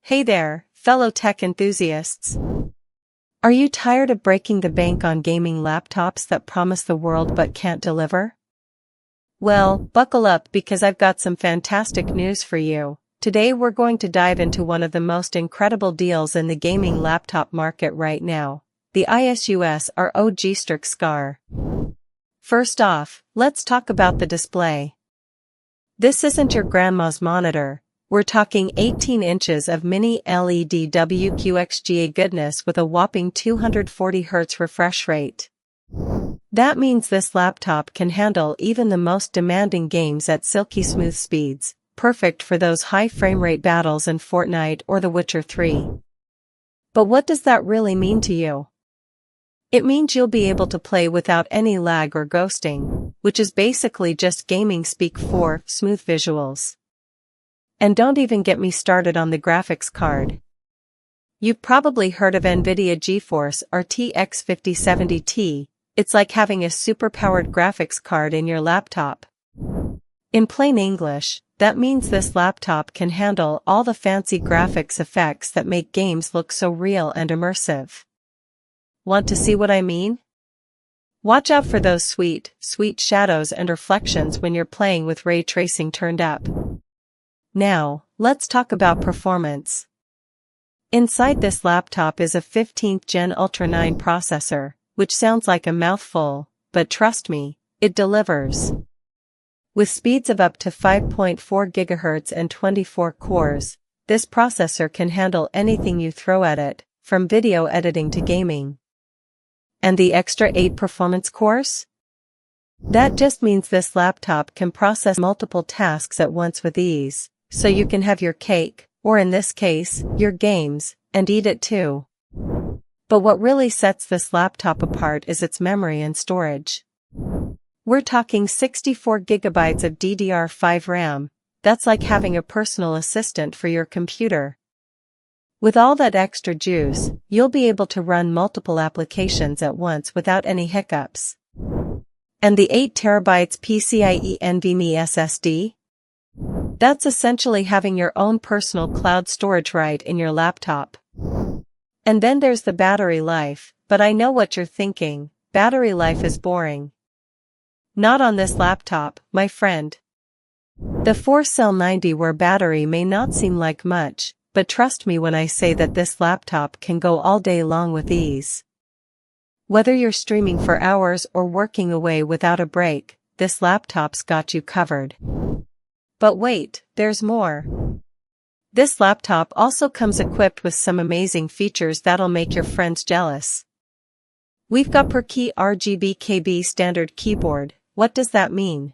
Hey there, fellow tech enthusiasts. Are you tired of breaking the bank on gaming laptops that promise the world but can't deliver? Well, buckle up because I've got some fantastic news for you. Today we're going to dive into one of the most incredible deals in the gaming laptop market right now, the ASUS ROG Strix SCAR. First off, let's talk about the display. This isn't your grandma's monitor. We're talking 18 inches of Mini LED WQXGA goodness with a whopping 240Hz refresh rate. That means this laptop can handle even the most demanding games at silky smooth speeds, perfect for those high frame rate battles in Fortnite or The Witcher 3. But what does that really mean to you? It means you'll be able to play without any lag or ghosting, which is basically just gaming speak for smooth visuals. And don't even get me started on the graphics card. You've probably heard of NVIDIA GeForce RTX 5070 Ti. It's like having a super-powered graphics card in your laptop. In plain English, that means this laptop can handle all the fancy graphics effects that make games look so real and immersive. Want to see what I mean? Watch out for those sweet shadows and reflections when you're playing with ray tracing turned up. Now, let's talk about performance. Inside this laptop is a 15th Gen Ultra 9 processor, which sounds like a mouthful, but trust me, it delivers. With speeds of up to 5.4 GHz and 24 cores, this processor can handle anything you throw at it, from video editing to gaming. And the extra 8 performance cores? That just means this laptop can process multiple tasks at once with ease, so you can have your cake, or in this case, your games, and eat it too. But what really sets this laptop apart is its memory and storage. We're talking 64 GB of DDR5 RAM. That's like having a personal assistant for your computer. With all that extra juice, you'll be able to run multiple applications at once without any hiccups. And the 8TB PCIe NVMe SSD? That's essentially having your own personal cloud storage right in your laptop. And then there's the battery life, but I know what you're thinking, battery life is boring. Not on this laptop, my friend. The 4-cell 90-watt battery may not seem like much, but trust me when I say that this laptop can go all day long with ease. Whether you're streaming for hours or working away without a break, this laptop's got you covered. But wait, there's more. This laptop also comes equipped with some amazing features that'll make your friends jealous. We've got per Key RGB KB standard keyboard. What does that mean?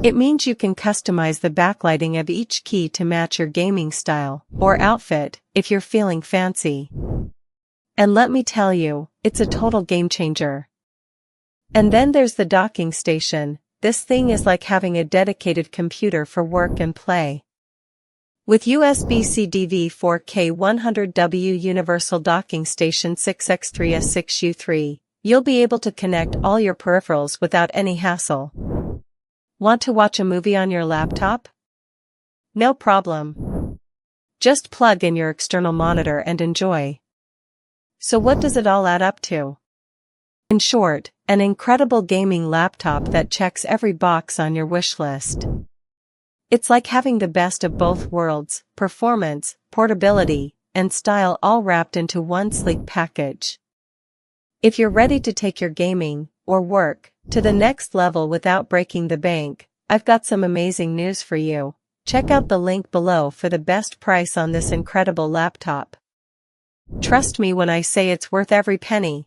It means you can customize the backlighting of each key to match your gaming style or outfit if you're feeling fancy. And let me tell you, it's a total game changer. And then there's the docking station. This thing is like having a dedicated computer for work and play. With USB-C DV4K 100W Universal Docking Station 6X3S6U3, you'll be able to connect all your peripherals without any hassle. Want to watch a movie on your laptop? No problem. Just plug in your external monitor and enjoy. So what does it all add up to? In short, an incredible gaming laptop that checks every box on your wish list. It's like having the best of both worlds, performance, portability, and style all wrapped into one sleek package. If you're ready to take your gaming, or work, to the next level without breaking the bank, I've got some amazing news for you. Check out the link below for the best price on this incredible laptop. Trust me when I say it's worth every penny.